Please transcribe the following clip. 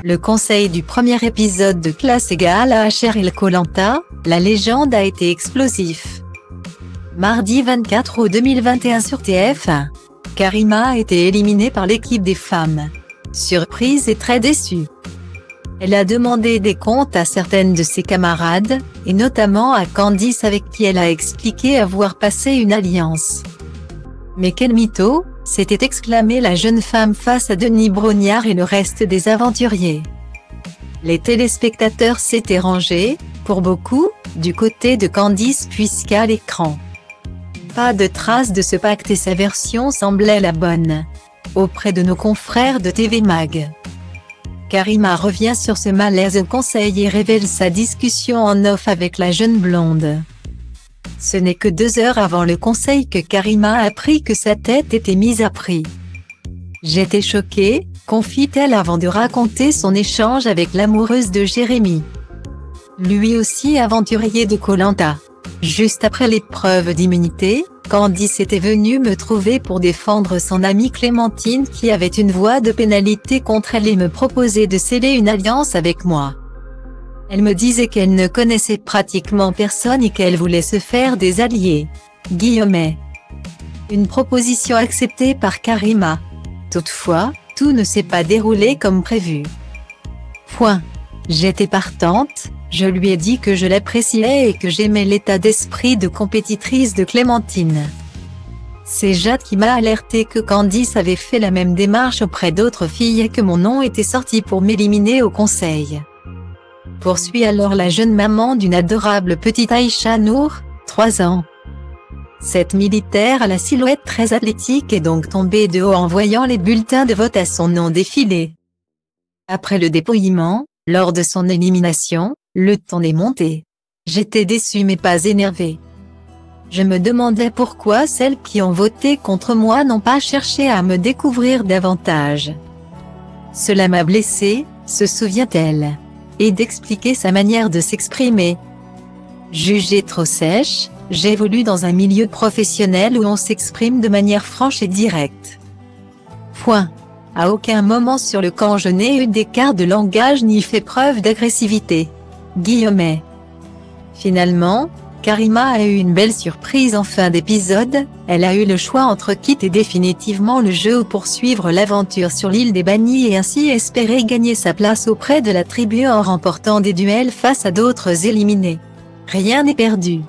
Le conseil du premier épisode de Classe égale à HR et Koh-Lanta, la légende a été explosif. Mardi 24 août 2021 sur TF1, Karima a été éliminée par l'équipe des femmes. Surprise et très déçue. Elle a demandé des comptes à certaines de ses camarades, et notamment à Candice avec qui elle a expliqué avoir passé une alliance. Mais quel mytho, s'était exclamée la jeune femme face à Denis Brognard et le reste des aventuriers. Les téléspectateurs s'étaient rangés, pour beaucoup, du côté de Candice puisqu'à l'écran. Pas de trace de ce pacte et sa version semblait la bonne. Auprès de nos confrères de TV Mag, Karima revient sur ce malaise au conseil et révèle sa discussion en off avec la jeune blonde. Ce n'est que 2 heures avant le conseil que Karima a appris que sa tête était mise à prix. J'étais choquée, confie-t-elle avant de raconter son échange avec l'amoureuse de Jérémy. Lui aussi aventurier de Koh-Lanta. Juste après l'épreuve d'immunité, Candice était venue me trouver pour défendre son amie Clémentine qui avait une voix de pénalité contre elle et me proposait de sceller une alliance avec moi. Elle me disait qu'elle ne connaissait pratiquement personne et qu'elle voulait se faire des alliés. Guillemets. Une proposition acceptée par Karima. Toutefois, tout ne s'est pas déroulé comme prévu. J'étais partante, je lui ai dit que je l'appréciais et que j'aimais l'état d'esprit de compétitrice de Clémentine. C'est Jade qui m'a alerté que Candice avait fait la même démarche auprès d'autres filles et que mon nom était sorti pour m'éliminer au conseil. Poursuit alors la jeune maman d'une adorable petite Aïcha Nour, 3 ans. Cette militaire à la silhouette très athlétique est donc tombée de haut en voyant les bulletins de vote à son nom défiler. Après le dépouillement, lors de son élimination, le ton est monté. J'étais déçue mais pas énervée. Je me demandais pourquoi celles qui ont voté contre moi n'ont pas cherché à me découvrir davantage. Cela m'a blessée, se souvient-elle. Et d'expliquer sa manière de s'exprimer. Jugée trop sèche, j'évolue dans un milieu professionnel où on s'exprime de manière franche et directe. À aucun moment sur le camp je n'ai eu d'écart de langage ni fait preuve d'agressivité. Guillemets. Finalement, Karima a eu une belle surprise en fin d'épisode, elle a eu le choix entre quitter définitivement le jeu ou poursuivre l'aventure sur l'île des bannis et ainsi espérer gagner sa place auprès de la tribu en remportant des duels face à d'autres éliminés. Rien n'est perdu.